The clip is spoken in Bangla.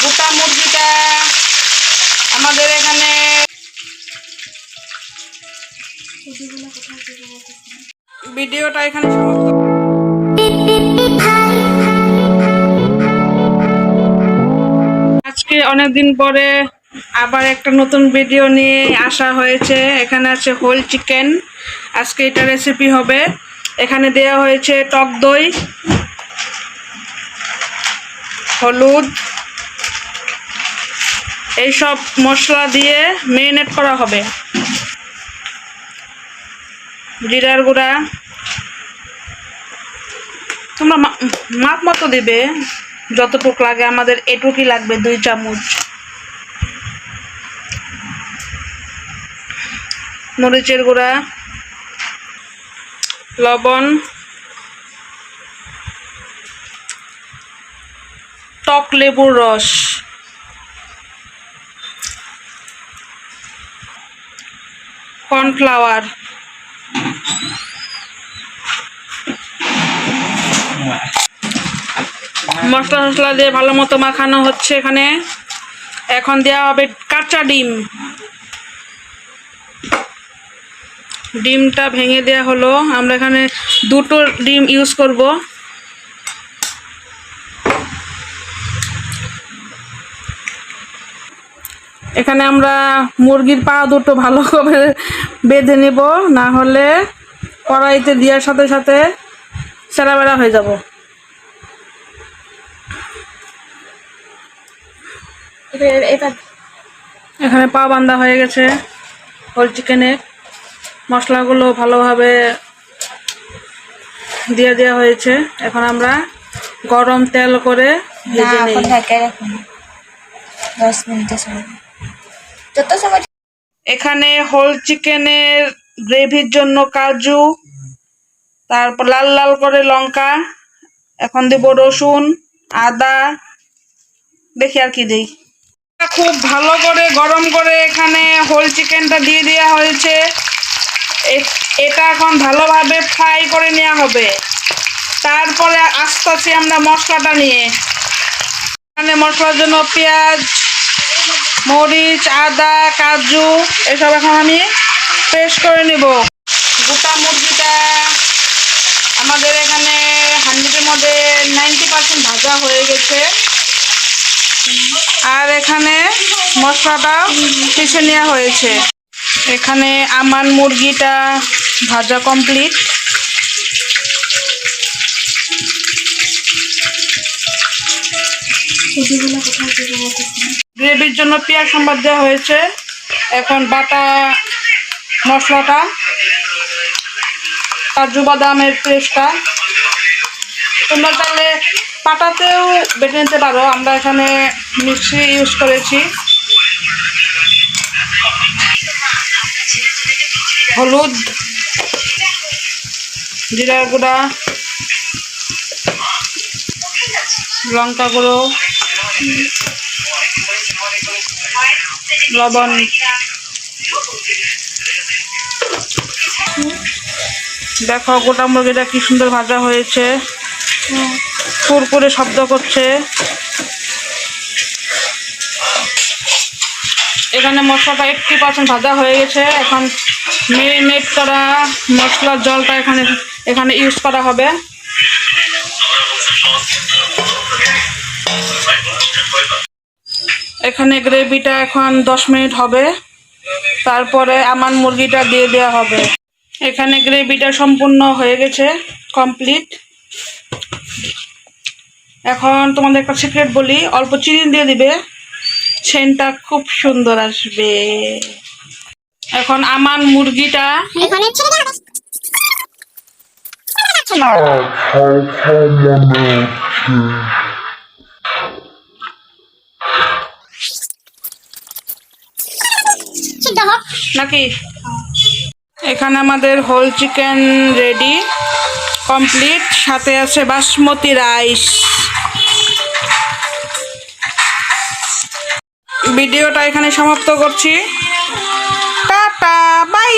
গোটা মুরগিটা আমাদের এখানে ভিডিওটা এখানে সমাপ্ত। আজকে অনেকদিন পরে আবার একটা নতুন ভিডিও নিয়ে আসা হয়েছে। এখানে আছে হোল চিকেন। আজকে এটা রেসিপি হবে। এখানে দেওয়া হয়েছে টক দই, হলুদ, এইসব মশলা দিয়ে মেরিনেট করা হবে। জিরার গুঁড়া তোমরা মাপ মতো দিবে, যতটুকু লাগে। আমাদের এটুকুই লাগবে, 2 চামচ। মরিচের গুঁড়া, লবণ, টক লেবুর রস, কর্নফ্লাওয়ার, মশলা মশলা দিয়ে ভালো মতো মাখানো হচ্ছে এখানে। এখন দেওয়া হবে কাঁচা ডিম। ডিমটা ভেঙে দেওয়া হলো। আমরা এখানে 2টো ডিম ইউজ করব। এখানে আমরা মুরগির পা দুটো ভালো করে বেঁধে নেব, না হলে কড়াইতে দেওয়ার সাথে সাথে সেরা হয়ে যাব। এখানে পা বাঁধা হয়ে গেছে হোল চিকেনের। মশলাগুলো ভালোভাবে দিয়ে দেওয়া হয়েছে। এখন আমরা গরম তেল করে ভেজে নেই। এখানে হোল চিকেনের গ্রেভির জন্য কাজু, তারপর লাল লাল করে লঙ্কা, এখন দেব রসুন, আদা, দেখি আর কি দেই। খুব ভালো করে গরম করে এখানে হোল চিকেনটা দিয়ে দেওয়া হয়েছে। এটা এখন ভালোভাবে ফ্রাই করে নেওয়া হবে। তারপরে আসতেছি আমরা মশলাটা নিয়ে। এখানে মশলার জন্য পেঁয়াজ, মরিচ, আদা, কাজু এসব এখন আমি পেস্ট করে নেব। গোটা মুরগিটা আমাদের এখানে হান্ডির মধ্যে 90% ভাজা হয়ে গেছে। আর এখানে মশলাটা পিষে নেওয়া হয়েছে। এখানে আমার মুরগিটা ভাজা কমপ্লিট। গ্রেভির জন্য পেঁয়াজ সম্বাদ দেওয়া হয়েছে। এখন বাটা মশলাটা, কাজু বাদামের পেস্টটা তোমরা চাইলে পাটাতেও বেটে নিতে পারো। আমরা এখানে মিক্সি ইউজ করেছি। হলুদ, জিরার গুঁড়া, লঙ্কা গুঁড়ো, লবণ। দেখো গোটা মুরগিটা কি সুন্দর ভাজা হয়েছে, কুরকুরে শব্দ করছে। এখানে মশলাটা 80% ভাজা হয়ে গেছে। এখন মেরিনেট করা মশলার জলটা এখানে ইউজ করা হবে। এখানে গ্রেভিটা এখন 10 মিনিট হবে। তারপরে আমার মুরগিটা দিয়ে দেওয়া হবে। এখানে গ্রেভিটা সম্পূর্ণ হয়ে গেছে, কমপ্লিট। এখন তোমাদের একটা সিক্রেট বলি, অল্প চিনি দিয়ে দিবে, সেন্টটা খুব সুন্দর আসবে। এখন আমার মুরগিটা নাকি। এখানে আমাদের হোল চিকেন রেডি, কমপ্লিট। সাথে আছে বাসমতি রাইস। ভিডিওটা এখানে সমাপ্ত করছি। Tata, by.